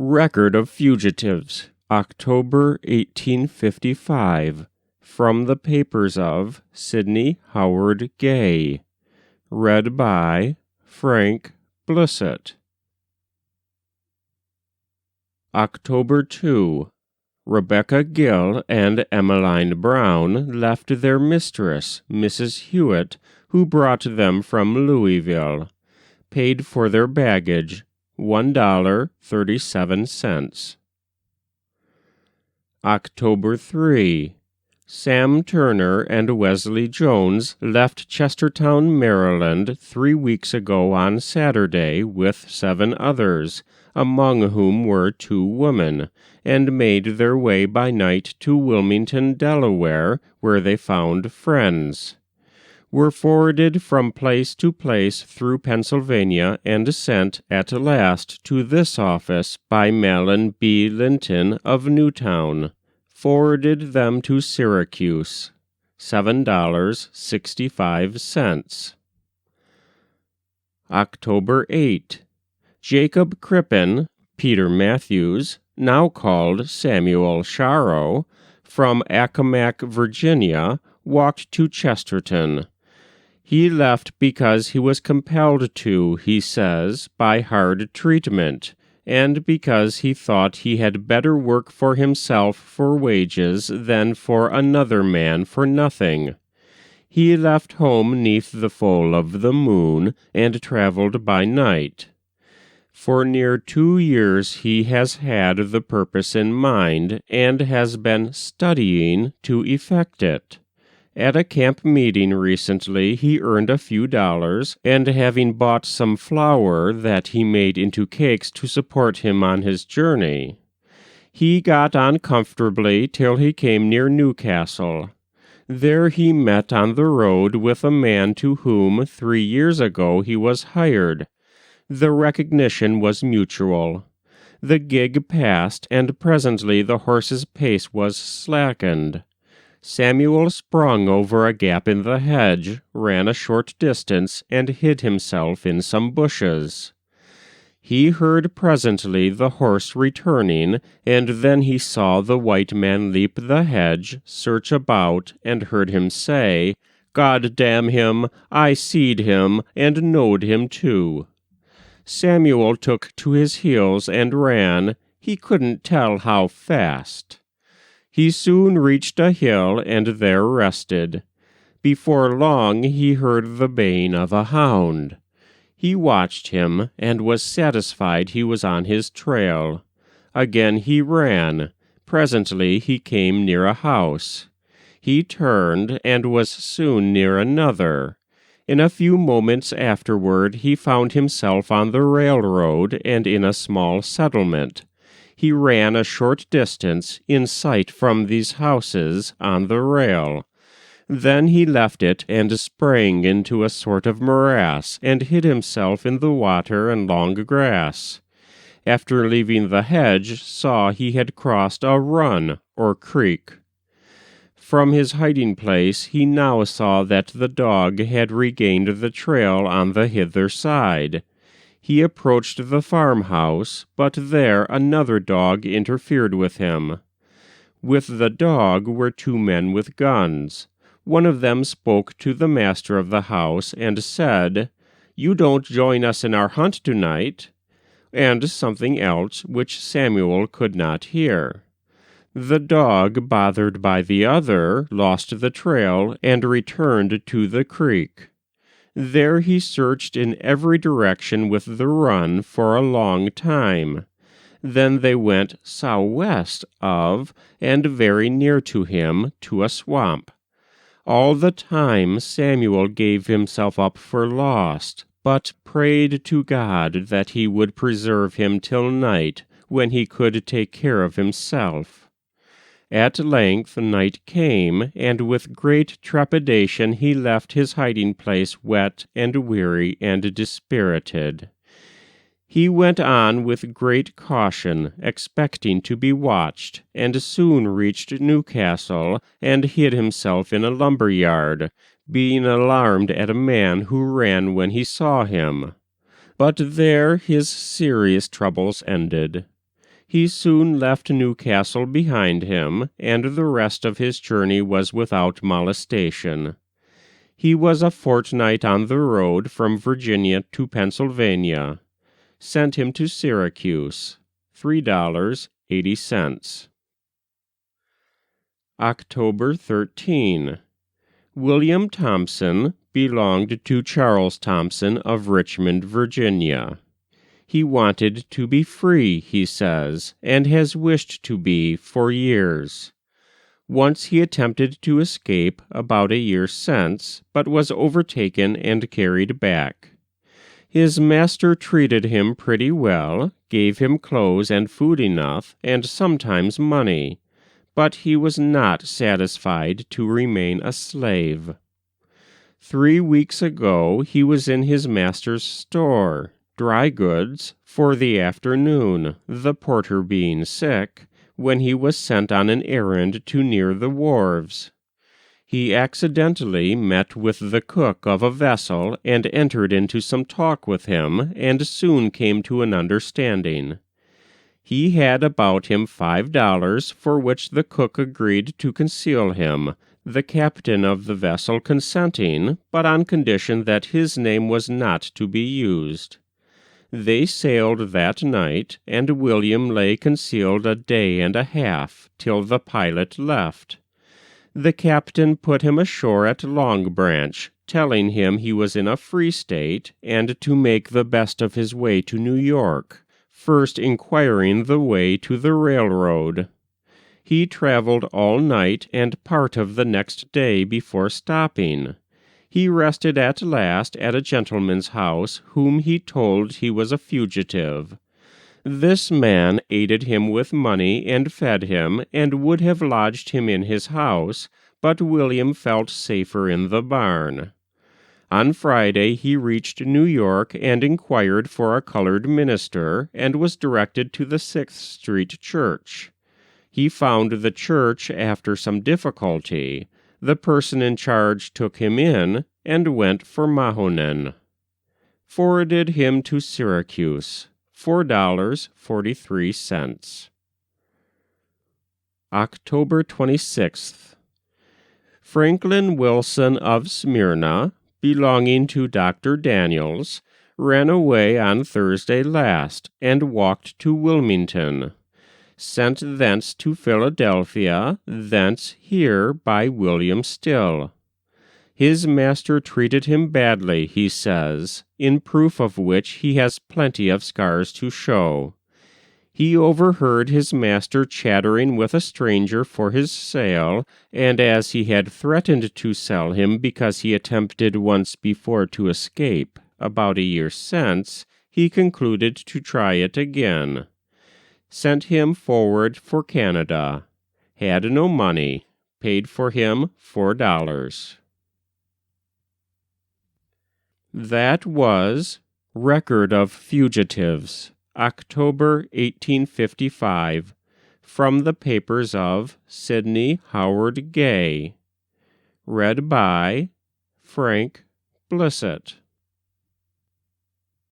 Record of Fugitives, October 1855, from the papers of Sidney Howard Gay. Read by Frank Blissett. October 2. Rebecca Gill and Emmeline Brown left their mistress, Mrs. Hewitt, who brought them from Louisville. Paid for their baggage, $1.37. October 3. Sam Turner and Wesley Jones left Chestertown, Maryland 3 weeks ago on Saturday with 7 others, among whom were 2 women, and made their way by night to Wilmington, Delaware, where they found friends. Were forwarded from place to place through Pennsylvania and sent at last to this office by Mahlon B. Linton of Newtown. Forwarded them to Syracuse. $7.65. October 8. Jacob Crippen, Peter Matthews, now called Samuel Sharrow, from Accomack, Virginia, walked to Chesterton. He left because he was compelled to, he says, by hard treatment, and because he thought he had better work for himself for wages than for another man for nothing. He left home 'neath the full of the moon, and traveled by night. For near 2 years he has had the purpose in mind, and has been studying to effect it. At a camp meeting recently he earned a few dollars, and having bought some flour that he made into cakes to support him on his journey, he got on comfortably till he came near Newcastle. There he met on the road with a man to whom 3 years ago he was hired. The recognition was mutual. The gig passed, and presently the horse's pace was slackened. Samuel sprung over a gap in the hedge, ran a short distance, and hid himself in some bushes. He heard presently the horse returning, and then he saw the white man leap the hedge, search about, and heard him say, "God damn him, I seed him, and knowed him too." Samuel took to his heels and ran, he couldn't tell how fast. He soon reached a hill, and there rested. Before long he heard the baying of a hound. He watched him, and was satisfied he was on his trail. Again he ran. Presently he came near a house. He turned, and was soon near another. In a few moments afterward he found himself on the railroad, and in a small settlement. He ran a short distance, in sight from these houses, on the rail. Then he left it, and sprang into a sort of morass, and hid himself in the water and long grass. After leaving the hedge, saw he had crossed a run, or creek. From his hiding place he now saw that the dog had regained the trail on the hither side. He approached the farmhouse, but there another dog interfered with him. With the dog were 2 men with guns. One of them spoke to the master of the house, and said, "You don't join us in our hunt tonight," and something else which Samuel could not hear. The dog, bothered by the other, lost the trail, and returned to the creek. There he searched in every direction with the run for a long time. Then they went southwest of, and very near to him, to a swamp. All the time Samuel gave himself up for lost, but prayed to God that he would preserve him till night, when he could take care of himself. At length night came, and with great trepidation he left his hiding place wet and weary and dispirited. He went on with great caution, expecting to be watched, and soon reached Newcastle, and hid himself in a lumber yard, being alarmed at a man who ran when he saw him. But there his serious troubles ended. He soon left Newcastle behind him, and the rest of his journey was without molestation. He was a fortnight on the road from Virginia to Pennsylvania. Sent him to Syracuse, $3.80. October 13. William Thompson belonged to Charles Thompson of Richmond, Virginia. He wanted to be free, he says, and has wished to be for years. Once he attempted to escape about a year since, but was overtaken and carried back. His master treated him pretty well, gave him clothes and food enough, and sometimes money, but he was not satisfied to remain a slave. 3 weeks ago he was in his master's store, dry goods, for the afternoon, the porter being sick, when he was sent on an errand to near the wharves. He accidentally met with the cook of a vessel and entered into some talk with him, and soon came to an understanding. He had about him $5, for which the cook agreed to conceal him, the captain of the vessel consenting, but on condition that his name was not to be used. They sailed that night, and William lay concealed a day and a half, till the pilot left. The captain put him ashore at Long Branch, telling him he was in a free state, and to make the best of his way to New York, first inquiring the way to the railroad. He traveled all night and part of the next day before stopping. He rested at last at a gentleman's house, whom he told he was a fugitive. This man aided him with money and fed him, and would have lodged him in his house, but William felt safer in the barn. On Friday he reached New York and inquired for a colored minister, and was directed to the 6th Street Church. He found the church after some difficulty. The person in charge took him in, and went for Mahonen. Forwarded him to Syracuse, $4.43. October 26th. Franklin Wilson of Smyrna, belonging to Dr. Daniels, ran away on Thursday last, and walked to Wilmington. Sent thence to Philadelphia, thence here by William Still. His master treated him badly, he says, in proof of which he has plenty of scars to show. He overheard his master chattering with a stranger for his sale, and as he had threatened to sell him because he attempted once before to escape, about a year since, he concluded to try it again. Sent him forward for Canada. Had no money. Paid for him $4. That was Record of Fugitives, October 1855, from the papers of Sidney Howard Gay. Read by Frank Blissett.